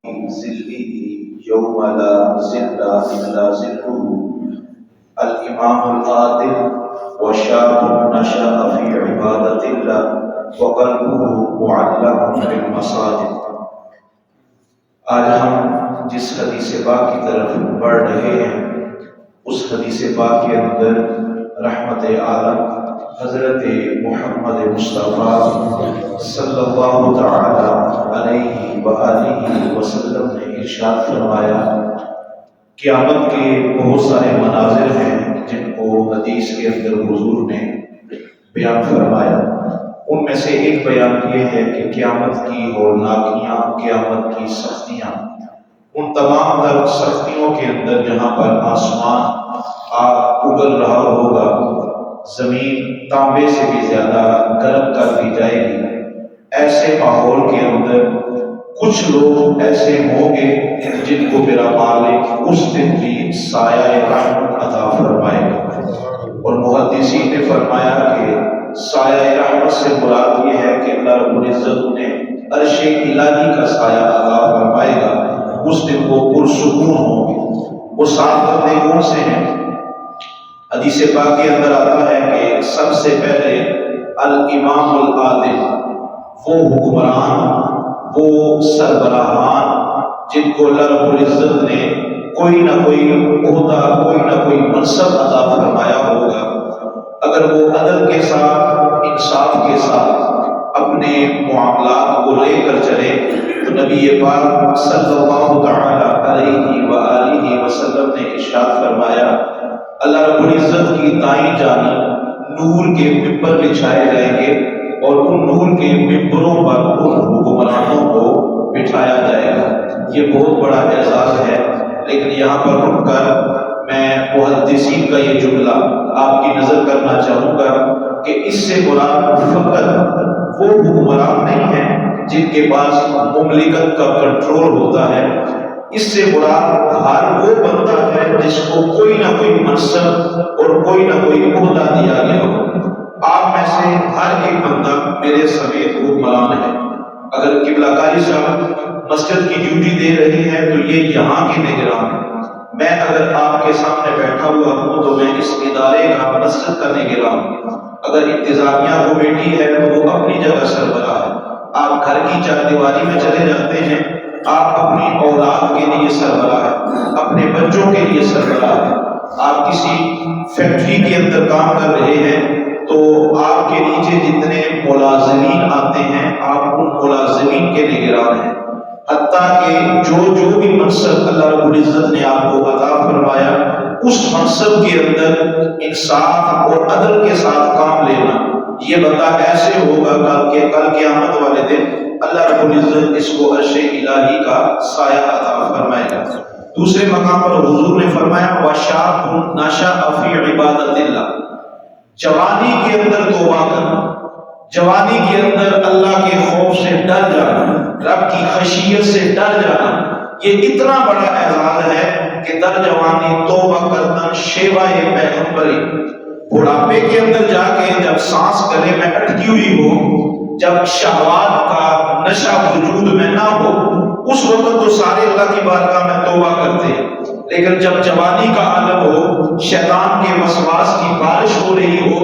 ظله يوم لا ظل إلا ظله الإمام العادل وشاب نشأ في عبادة الله وقلبه معلق بالمساجد۔ آج ہم جس حدیث پاک کی طرف بڑھ رہے ہیں اس حدیث پاک کے اندر رحمت عالم حضرت محمد مصطفیٰ صلی اللہ تعالی علیہ وآلہ وسلم نے ارشاد فرمایا، قیامت کے بہت سارے مناظر ہیں جن کو حدیث کے اندر حضور نے بیان فرمایا۔ ان میں سے ایک بیان یہ ہے کہ قیامت کی ہولناکیاں، قیامت کی سختیاں، ان تمام تر سختیوں کے اندر جہاں پر آسمان آگ اگل رہا ہوگا، زمین تانبے سے بھی زیادہ گرم کر دی جائے گی، ایسے ماحول کے اندر کچھ لوگ ایسے ہوں گے جن کو میرا مالک اس دن بھی سایہ رحمت عطا فرمائے گا۔ اور محدثین نے فرمایا کہ سایہ رحمت سے مراد یہ ہے کہ اللہ رب العزت انہیں عرش الہی کا سایہ عطا فرمائے گا۔ اس دن وہ پرسکون ہوں گے۔ وہ سات بندے کون سے ہیں؟ حدیث پاک کے اندر آتا ہے کہ سب سے پہلے الامام العادل، وہ حکمران، وہ سربراہان جن کو اللہ رب العزت نے کوئی نہ کوئی عہدہ، کوئی نہ کوئی منصب عطا فرمایا ہوگا۔ اگر وہ عدل کے ساتھ، انصاف کے ساتھ اپنے معاملات کو لے کر چلے تو نبی پاک صلی اللہ تعالی علیہ وآلہ وسلم نے ارشاد فرمایا، اللہ رب العزت کی دائیں جانب نور کے ممبر بچھائے جائیں گے اور ان نور کے ممبروں پر ان حکمرانوں کو بٹھایا جائے گا۔ یہ بہت بڑا اعزاز ہے، لیکن یہاں پر رک کر میں محدثین کا یہ جملہ آپ کی نظر کرنا چاہوں گا کہ اس سے مراد فقط وہ حکمران نہیں ہیں جن کے پاس مملکت کا کنٹرول ہوتا ہے، اس سے مراد ہر وہ بندہ ہے جس کو کوئی نہ کوئی منصب اور کوئی نہ کوئی عہدہ دیا گیا ہو۔ آپ میں سے ہر ایک بندہ میرے سمیت حکمران ہے۔ اگر قبلہ کاری صاحب مسجد کی ڈیوٹی دے رہے ہیں تو یہ یہاں کے نگران ہیں۔ میں اگر آپ کے سامنے بیٹھا ہوا ہوں تو میں اس ادارے کا، مسجد کا نگران ہوں۔ اگر انتظامیہ کو بیٹی ہے تو وہ اپنی جگہ سربراہ ہے۔ آپ گھر کی چاردیواری میں چلے جاتے ہیں، آپ اپنی اولاد کے لیے سربراہ ہیں، اپنے بچوں کے لیے سربراہ ہیں۔ آپ کسی فیکٹری کے اندر کام کر رہے ہیں تو آپ کے نیچے جتنے ملازمین آتے ہیں آپ ان ملازمین کے نگران ہیں۔ حتیٰ کہ جو بھی منصب اللہ رب العزت نے آپ کو عطا فرمایا اس منصب کے اندر انصاف اور عدل کے ساتھ کام لینا، یہ بندہ ایسے ہوگا کل قیامت والے دن اللہ رب العزت اس کو عرش الہی کا سایہ عطا فرمائے گا۔ دوسرے مقام پر حضور نے فرمایا وَشَابٌ نَشَأَ فِي عِبَادَةِ اللَّهِ، جوانی کے اندر توبہ کرنا، جوانی کے اندر اللہ کے خوف سے ڈر جانا، رب کی خشیت سے ڈر جانا، یہ اتنا بڑا اعزاز ہے کہ در جوانی توبہ کردن شیوائے پیغمبری، بڑھاپے کے اندر جا کے جب سانس گلے میں اٹکی ہوئی ہو، جب شہوات کا نشہ وجود میں نہ ہو، اس وقت تو سارے اللہ کی بارگاہ میں توبہ کرتے ہیں، لیکن جب جوانی کا عالم ہو، شیطان کے وسواس کی بارش ہو رہی ہو،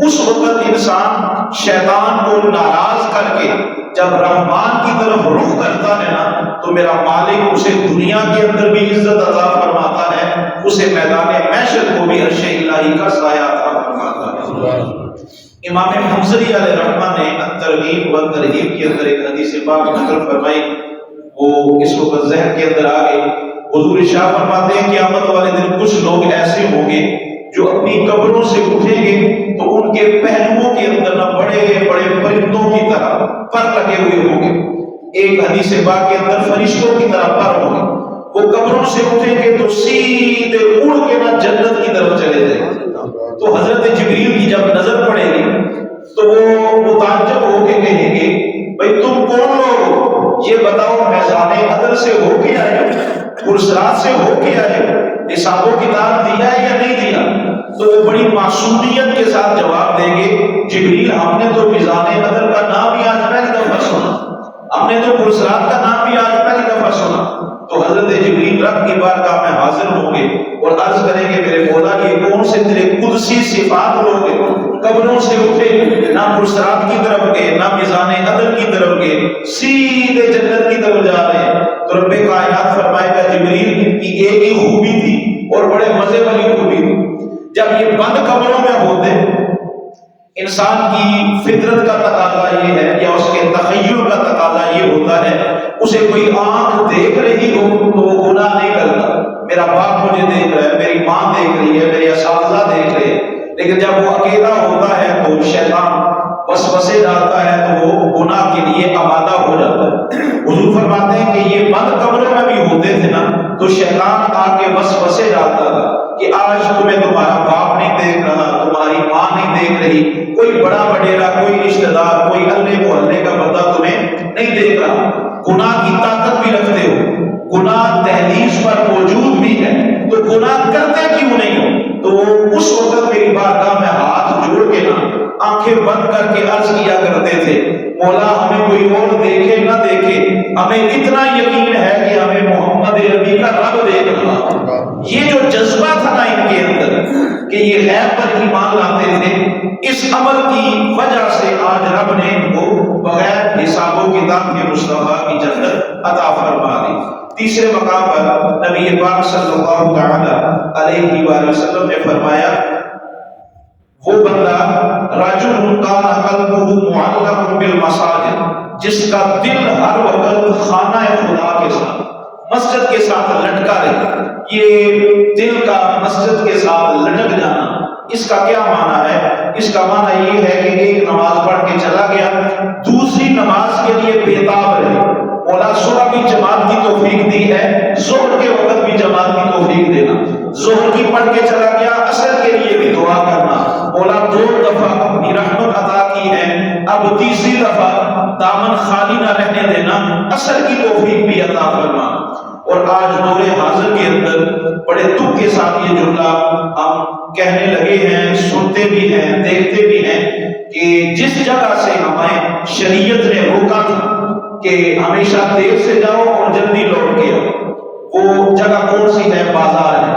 اس وقت انسان شیطان کو ناراض کر کے جب رحمان کی طرف رخ کرتا ہے نا تو میرا مالک اسے دنیا کے اندر بھی عزت عطا فرماتا ہے، اسے میدان محشر کو بھی عرش الہی کا سایہ عطا فرماتا ہے۔ امام حنظلی علیہ رحمہ نے الترغیب والترہیب کے اندر ایک حدیث پاک نقل فرمائی، وہ اس وقت ذہن کے اندر آ گئی۔ حضور ارشاد فرماتے ہیں قیامت والے دن کچھ لوگ ایسے ہوں گے جو اپنی قبروں سے اٹھیں گے تو ان کے پہلوؤں کے اندر نہ بڑے بڑے پرندوں کی طرح پر لگے ہوئے ہوں گے، ایک حدیث پاک کے اندر فرشتوں کی طرح پر ہوں گے۔ وہ قبروں سے اٹھیں گے تو سیدھے اڑ کے نہ جنت کی طرف چلے جائیں گے۔ تو حضرت جبریل کی جب نظر پڑے گی تو وہ متعجب ہو کے کہیں گے بھئی تم کون لوگ ہو، یہ بتاؤ میزان عدل سے ہو کے آئے ہو، پرسرات سے ہو کے آئے ہو، حساب و کتاب دیا ہے یا نہیں دیا؟ تو وہ بڑی معصومیت کے ساتھ جواب دیں گے جبریل ہم نے تو میزان عدل کا نام ہی آج پہلی دفعہ سنا، ہم نے تو پرسرات کا نام بھی آج پہلی دفعہ سنا۔ تیرے قدسی صفات لوگ قبروں سے اٹھے، نہ پرسرات کی طرف گئے، نہ میزان عدل کی طرف گئے، سیدھے جنت کی طرف جا رہے ہیں، تو رب کائنات فرمائے گا جبریل کی ایک ہی خوبی تھی اور بڑے مزے والی خوبی تھی، جب یہ بند قبروں میں ہوتے، انسان کی فطرت کا تقاضا یہ ہے یا اس کے تخیل کا تقاضا یہ ہوتا ہے، اسے کوئی آنکھ دیکھ رہی ہو تو وہ گناہ نہیں کرتا، میرا باپ مجھے دیکھ رہا ہے، میری ماں دیکھ رہی ہے، میرے اساتذہ دیکھ رہے ہیں، لیکن جب وہ اکیلا ہوتا ہے تو شیطان وسوسے ڈالتا ہے تو وہ گناہ کے لیے آمادہ ہو جاتا ہے۔ حضور فرماتے ہیں کہ یہ بند قبروں میں بھی ہوتے تھے نا تو شیطان آ کے وسوسے ڈالتا تھا کہ آج تمہیں تمہارا باپ نہیں دیکھ رہا، تمہاری ماں نہیں دیکھ رہی، کوئی بڑا وڈیرا، کوئی رشتہ دار، کوئی اہل محلے کا بندہ تمہیں نہیں دیکھ رہا، گناہ کی طاقت بھی رکھتے ہو، گناہ دہلیز پر موجود بھی ہے، تو گناہ کرتے کیوں نہیں ہو؟ تو اس وقت میری بارگاہ میں ہاتھ جوڑ کے نا آنکھیں بند کر کے عرض کیا کرتے تھے، مولا ہمیں کوئی اور دیکھے نہ دیکھے، ہمیں اتنا یقین ہے کہ ہمیں محمد عربی کا رب دیکھ رہا۔ یہ جو جذبہ تھا نا ان کے اندر کہ یہ غیب پر ایمان لاتے تھے، اس عمل کی وجہ سے آج رب نے ان کو بغیر حساب و کتاب کے مصطفیٰ کی جنت عطا فرما دی۔ تیسرے مقام پر نبی پاک صلی اللہ تعالی علیہ وآلہ وسلم نے فرمایا، وہ بندہ رجل کان قلبہ معلق بالمساجد، جس کا دل ہر وقت خانہ خدا کے ساتھ، مسجد کے ساتھ لٹکا رہے۔ یہ دل کا مسجد کے ساتھ لٹک جانا، اس کا کیا معنی ہے؟ اس کا معنی یہ ہے کہ ایک نماز پڑھ کے چلا گیا، دوسری نماز کے لیے بےتاب رہے، مولا صبح بھی جماعت کی توفیق دی ہے، ظہر کے وقت بھی جماعت کی توفیق دینا، ظہر کی پڑھ کے چلا گیا، عصر کے لیے بھی دعا کرنا، مولا 2 دفعہ اپنی رحمت عطا کی ہے، اب تیسری دفعہ دامن خالی نہ رہنے دینا، عصر کی توفیق بھی عطا فرما۔ اور آج دور حاضر کے اندر بڑے دکھ کے ساتھ یہ جملہ ہم کہنے لگے ہیں، سنتے بھی ہیں، دیکھتے بھی ہیں کہ جس جگہ سے ہمیں شریعت نے روکا تھا کہ ہمیشہ دیر سے جاؤ اور جلدی لوٹ کے آؤ، وہ جگہ کون سی ہے؟ بازار ہے،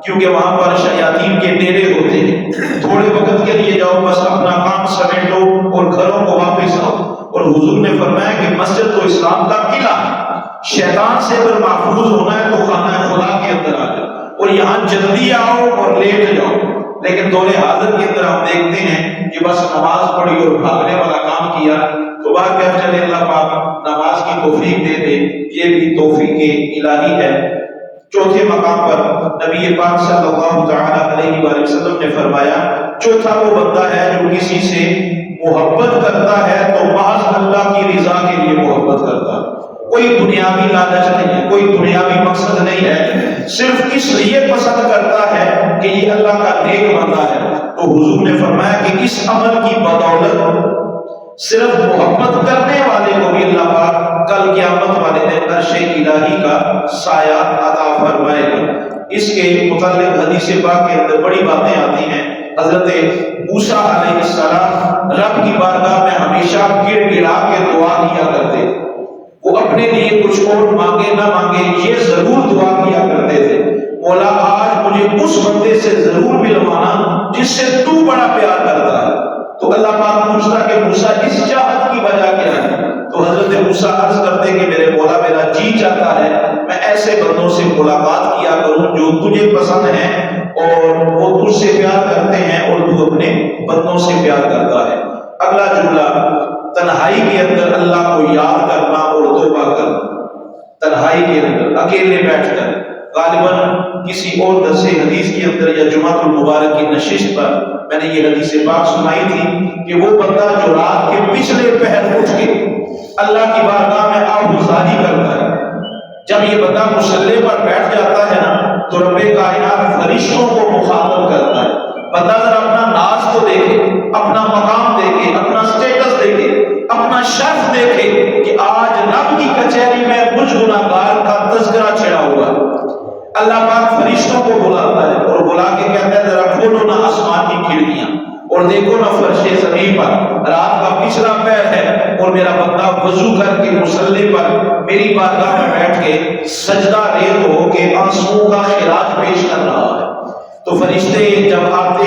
کیونکہ وہاں پر شیاطین کے ڈیرے ہوتے ہیں، تھوڑے وقت کے لیے جاؤ، بس اپنا کام سمیٹ لو اور گھروں کو واپس آؤ۔ اور حضور نے فرمایا کہ مسجد تو اسلام کا قلعہ ہے، شیطان سے اگر محفوظ ہونا ہے تو خانہ خدا کے اندر آ جاؤ، اور یہاں جلدی آؤ اور لیٹ جاؤ۔ لیکن دور حاضر کے اندر ہم دیکھتے ہیں کہ بس نماز پڑھی اور بھاگنے والا کام کیا، تو بات کیا چلے اللہ پاک نماز کی توفیق دے دے، یہ بھی توفیق الہی ہے۔ چوتھے مقام پر نبی پاک صلی اللہ تعالی علیہ وآلہ وسلم نے فرمایا، چوتھا وہ بندہ ہے جو کسی سے محبت کرتا ہے تو محض اللہ کی رضا کے لیے محبت کرتا ہے، کوئی دنیاوی لالچ نہیں ہے، کوئی دنیاوی مقصد نہیں ہے، صرف اس لیے پسند کرتا ہے کہ یہ اللہ کا نیک بندہ ہے۔ تو حضور نے فرمایا کہ اس عمل کی بدولت صرف محبت کرنے والے کو بھی اللہ پاک کل قیامت والے دن عرش الہی کا سایہ عطا فرمائے گا۔ اس کے متعلق حدیث پاک کے اندر بڑی باتیں آتی ہیں۔ حضرت موسیٰ علیہ السلام رب کی بارگاہ میں ہمیشہ گڑ گڑا کے دعا کیا کرتے، وہ اپنے لیے کچھ اور مانگے نہ مانگے یہ ضرور دعا کیا کرتے تھے، مولا آج مجھے اس بندے سے ضرور ملوانا جس سے تو بڑا پیار کرتا ہے۔ تو اللہ پاک پوچھتا کہ موسیٰ اس چاہت کی وجہ کیا ہے؟ تو حضرت موسیٰ عرض کرتے کہ میرے مولا میرا جی چاہتا ہے میں ایسے بندوں سے ملاقات کیا کروں جو تجھے پسند ہیں اور وہ تجھ سے پیار کرتے ہیں اور تو اپنے بندوں سے پیار کرتا ہے۔ اگلا جملہ، تنہائی کے اندر اللہ کو یاد کرنا اور توبہ کرنا۔ تنہائی کے اندر اکیلے بیٹھ کر، غالباً کسی اور درس حدیث کے اندر یا جمعہ المبارک کی نشست پر میں نے یہ حدیث پاک سنائی تھی کہ وہ بندہ جو رات کے پچھلے پہر اٹھ کے اللہ کی بارگاہ میں آہوزاری کرتا ہے، جب یہ بندہ مصلی پر بیٹھ جاتا ہے نا تو رب کائنات فرشتوں کو مخاطب کرتا ہے۔ بندہ ذرا اپنا ناز تو دیکھے، اپنا مقام دیکھے، اپنا سٹیٹس دیکھے، اپنا شرف دیکھے کہ آج رب کی کچہری میں مجھ گناہگار کا تذکرہ چھڑا ہوا ہے۔ اللہ پاک فرشتوں کو بلاتا ہے اور بلا کے کہتا ہے ذرا کھولو نا آسمان کی کھڑکیاں اور دیکھو نا فرش زمین پر رات کا پچھلا پہر ہے اور میرا بندہ وضو کر کے مصلی پر میری بارگاہ میں بیٹھ کے سجدہ ریز ہو کے آنسوؤں کا خراج پیش کر رہا ہے۔ تو فرشتے جب آتے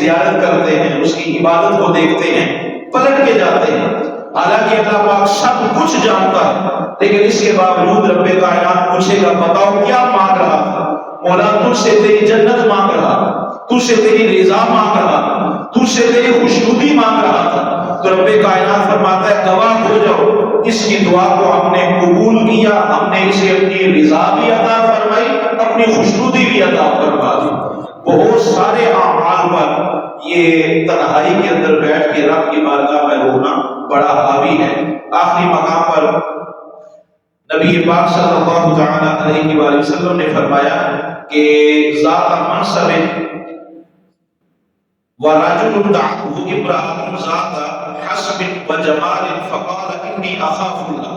زیارت کرتے ہیں، اس کی عبادت کو دیکھتے ہیں، پلٹ کے جاتے ہیں، حالانکہ اللہ پاک سب کچھ جانتا ہے، لیکن اس کے باوجود رب کائنات پوچھے گا بتاؤ کیا مانگ رہا تھا؟ مولا تجھ سے تیری جنت مانگ رہا، تجھ سے تیری رضا مانگ رہا، تجھ سے تیری خوشنودی مانگ رہا تھا۔ تو رب کائنات فرماتا ہے گواہ ہو جاؤ، اس کی دعا کو ہم نے قبول کیا، ہم نے اسے اپنی رضا بھی عطا فرمائی، اپنی خوشنودی بھی عطا فرما دی۔ بہت سارے اعمال پر یہ تنہائی کے اندر بیٹھ کے رب کی بارگاہ میں رونا بڑا حاوی ہے۔ آخری مقام پر نبی پاک صلی اللہ تعالی علیہ وآلہ وسلم نے فرمایا کہ ذات منصب ورجل دعته امرأة ذات حسب وجمال فقال انی اخاف اللہ۔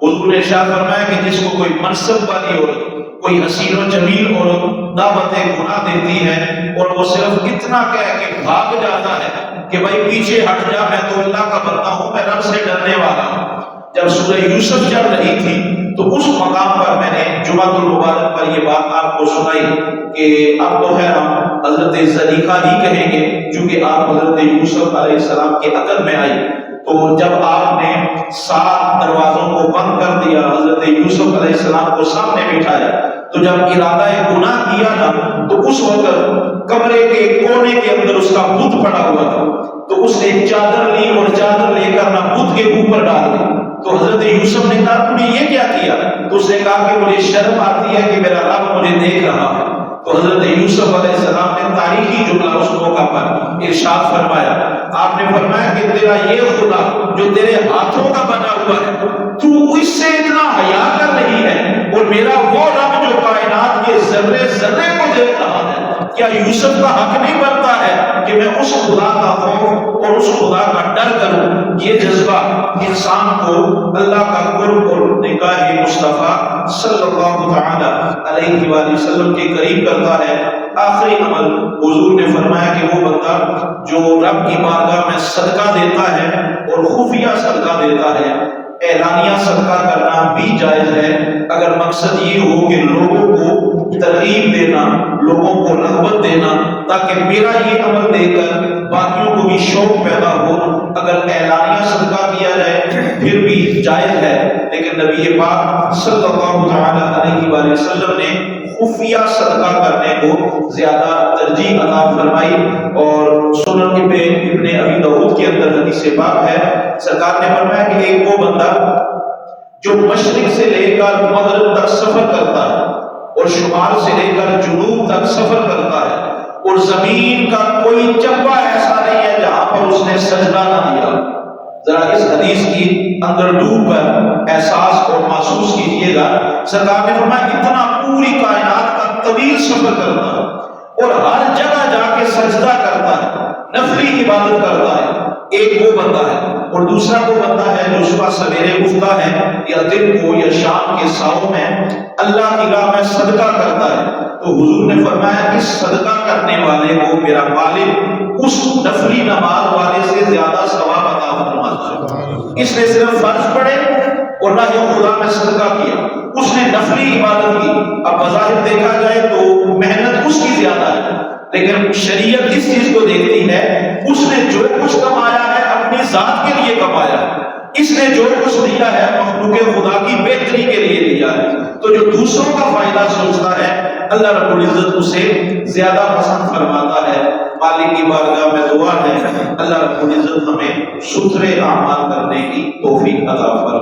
حضور نے ارشاد فرمایا کہ جس کو کوئی منصب والی عورت، کوئی حسین و جمیل عورت دعوت گناہ دیتی ہے اور وہ صرف اتنا کہہ کے بھاگ جاتا ہے کہ بھائی پیچھے ہٹ جا، میں تو اللہ کا بندہ ہوں، میں رب سے ڈرنے والا ہوں۔ جب سورہ یوسف چل رہی تھی تو اس مقام پر میں نے جمعۃ المبارک پر یہ بات آپ کو سنائی کہ اب تو ہے ہم حضرت زلیخا ہی کہیں گے، چونکہ آپ حضرت یوسف علیہ السلام کے عقد میں آئی۔ تو جب آپ نے 7 دروازوں کو بند کر دیا، حضرت یوسف علیہ السلام کو سامنے بٹھایا، تو جب ارادہ گناہ کیا نا تو اس وقت کمرے کے کونے کے اندر اس کا بت پڑا ہوا تھا، تو اس نے ایک چادر لی اور چادر لے کر نہ بت کے اوپر ڈال دی۔ تو حضرت یوسف نے کہا تم نے یہ کیا کیا؟ تو اس نے کہا کہ مجھے شرم آتی ہے کہ میرا رب مجھے دیکھ رہا ہے۔ تو حضرت یوسف علیہ السلام نے تاریخی جملہ اس موقع پر ارشاد فرمایا، آپ نے فرمایا کہ تیرا یہ خدا جو تیرے ہاتھوں کا بنا ہوا ہے تو اس سے اتنا حیا کر رہی ہے، اور میرا وہ رب جو کائنات کے ذرے ذرے کو دیکھ رہا ہے، کیا یوسف کا حق نہیں بنتا ہے کہ میں اس خدا کا خوف اور اس خدا کا ڈر کروں؟ یہ جذبہ انسان کو اللہ کا قرب اور نکاح مصطفیٰ صلی اللہ تعالی علیہ وآلہ وسلم کے قریب کرتا ہے۔ آخری عمل حضور نے فرمایا کہ وہ بندہ جو رب کی بارگاہ میں صدقہ دیتا ہے اور خفیہ صدقہ دیتا ہے، اعلانیہ صدقہ کرنا بھی جائز ہے اگر مقصد یہ ہو کہ لوگوں کو ترغیب دینا، لوگوں کو رغبت دینا، تاکہ میرا یہ عمل دے کر باقیوں کو بھی شوق پیدا ہو۔ اگر اعلانیہ صدقہ کیا جائے پھر بھی جائز ہے، لیکن نبی پاک صلی اللہ تعالی علیہ وآلہ وسلم نے خفیہ صدقہ کرنے کو زیادہ ترجیح عطا فرمائی۔ اور سنن ابن ابی داؤد کے اندر حدیث پاک ہے، سرکار نے فرمایا کہ ایک وہ بندہ جو مشرق سے لے کر مغرب تک سفر کرتا ہے اور شمال سے لے کر جنوب تک سفر کرتا ہے، اور زمین کا کوئی چپا ایسا نہیں ہے جہاں پر اس نے سجدہ نہ دیا۔ ذرا اس حدیث کی اندر ڈوب کر احساس اور محسوس کیجیے گا۔ سرکار نے فرمایا اتنا پوری کائنات کا طویل سفر کرتا ہے اور ہر جگہ جا کے سجدہ کرتا ہے، نفلی عبادت کرتا ہے، ایک وہ بندہ ہے، اور دوسرا وہ بندہ ہے جو صبح سویرے اٹھتا ہے یا دن کو یا شام کے ساؤں میں اللہ کی راہ میں صدقہ کرتا ہے۔ تو حضور نے فرمایا اس صدقہ کرنے والے کو میرا مالک اس نفلی نماز والے سے زیادہ ثواب عطا فرماتا ہے۔ اس نے صرف فرض پڑھے اور نہ ہی خدا میں صدقہ کیا، اس نے نفلی عبادت کی۔ اب بظاہر دیکھا جائے تو محنت اس کی زیادہ ہے، لیکن شریعت اس چیز کو دیکھتی ہے اس نے جو کچھ کمایا ہے اپنی ذات کے لیے کمایا ہے، اس نے جو کچھ دیا ہے مخلوق خدا کی بہتری کے لیے دیا ہے۔ تو جو دوسروں کا فائدہ سوچتا ہے اللہ رب العزت اسے زیادہ پسند فرماتا ہے۔ مالک کی بارگاہ میں دعا ہے اللہ رب العزت ہمیں ستھرے اعمال کرنے کی توفیق عطا فرمائے۔